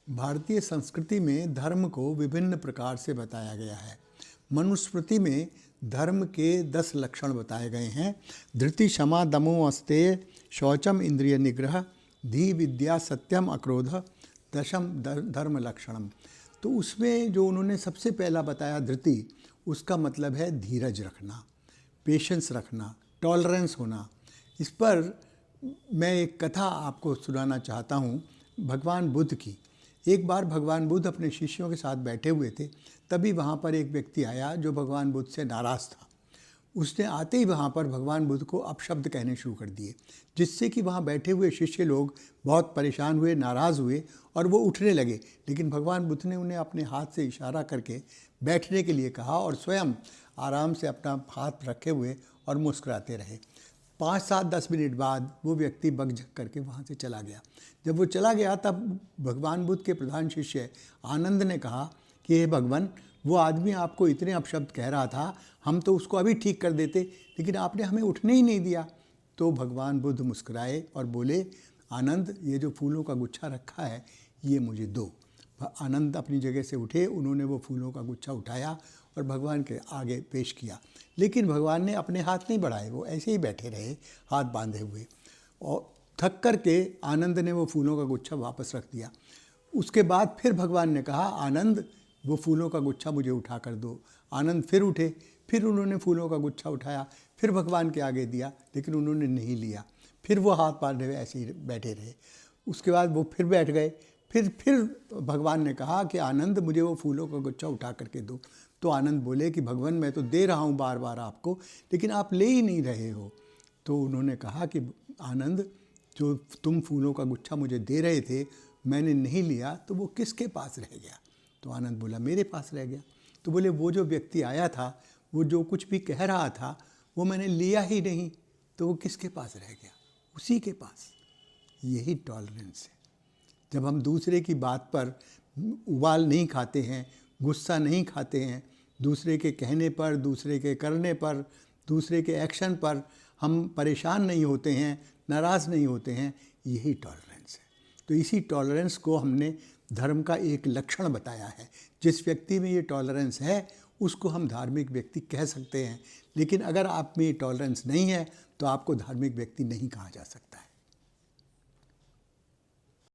भारतीय संस्कृति में धर्म को विभिन्न प्रकार से बताया गया है। मनुस्मृति में धर्म के 10 लक्षण बताए गए हैं। धृति, क्षमा, दमो, अस्तेय, शौचम, इंद्रिय निग्रह, धी, विद्या, सत्यम, अक्रोध, दशम धर्म लक्षणम। तो उसमें जो उन्होंने सबसे पहला बताया धृति, उसका मतलब है धीरज रखना, पेशेंस रखना, टॉलरेंस होना। इस पर मैं एक कथा आपको सुनाना चाहता हूँ भगवान बुद्ध की। एक बार भगवान बुद्ध अपने शिष्यों के साथ बैठे हुए थे, तभी वहाँ पर एक व्यक्ति आया जो भगवान बुद्ध से नाराज़ था। उसने आते ही वहाँ पर भगवान बुद्ध को अपशब्द कहने शुरू कर दिए, जिससे कि वहाँ बैठे हुए शिष्य लोग बहुत परेशान हुए, नाराज़ हुए और वो उठने लगे। लेकिन भगवान बुद्ध ने उन्हें अपने हाथ से इशारा करके बैठने के लिए कहा और स्वयं आराम से अपना हाथ रखे हुए और मुस्कुराते रहे। 5, 7, 10 मिनट बाद वो व्यक्ति बकझक करके वहाँ से चला गया। जब वो चला गया तब भगवान बुद्ध के प्रधान शिष्य आनंद ने कहा कि हे भगवान, वो आदमी आपको इतने अपशब्द कह रहा था, हम तो उसको अभी ठीक कर देते, लेकिन आपने हमें उठने ही नहीं दिया। तो भगवान बुद्ध मुस्कुराए और बोले, आनंद, ये जो फूलों का गुच्छा रखा है ये मुझे दो। आनंद अपनी जगह से उठे, उन्होंने वो फूलों का गुच्छा उठाया और भगवान के आगे पेश किया। लेकिन भगवान ने अपने हाथ नहीं बढ़ाए, वो ऐसे ही बैठे रहे हाथ बांधे हुए। और थक कर के आनंद ने वो फूलों का गुच्छा वापस रख दिया। उसके बाद फिर भगवान ने कहा, आनंद, वो फूलों का गुच्छा मुझे उठा कर दो। आनंद फिर उठे, फिर उन्होंने फूलों का गुच्छा उठाया, फिर भगवान के आगे दिया, लेकिन उन्होंने नहीं लिया। फिर वो हाथ बांधे हुए ऐसे ही बैठे रहे। उसके बाद वो फिर बैठ गए। फिर भगवान ने कहा कि आनंद, मुझे वो फूलों का गुच्छा उठा करके दो। तो आनंद बोले कि भगवान, मैं तो दे रहा हूँ बार बार आपको, लेकिन आप ले ही नहीं रहे हो। तो उन्होंने कहा कि आनंद, जो तुम फूलों का गुच्छा मुझे दे रहे थे, मैंने नहीं लिया, तो वो किसके पास रह गया? तो आनंद बोला, मेरे पास रह गया। तो बोले, वो जो व्यक्ति आया था, वो जो कुछ भी कह रहा था, वो मैंने लिया ही नहीं, तो वो किसके पास रह गया? उसी के पास। यही टॉलरेंस है। जब हम दूसरे की बात पर उबाल नहीं खाते हैं, गुस्सा नहीं खाते हैं, दूसरे के कहने पर, दूसरे के करने पर, दूसरे के एक्शन पर हम परेशान नहीं होते हैं, नाराज़ नहीं होते हैं, यही टॉलरेंस है। तो इसी टॉलरेंस को हमने धर्म का एक लक्षण बताया है। जिस व्यक्ति में ये टॉलरेंस है उसको हम धार्मिक व्यक्ति कह सकते हैं, लेकिन अगर आप में ये टॉलरेंस नहीं है तो आपको धार्मिक व्यक्ति नहीं कहा जा सकता है।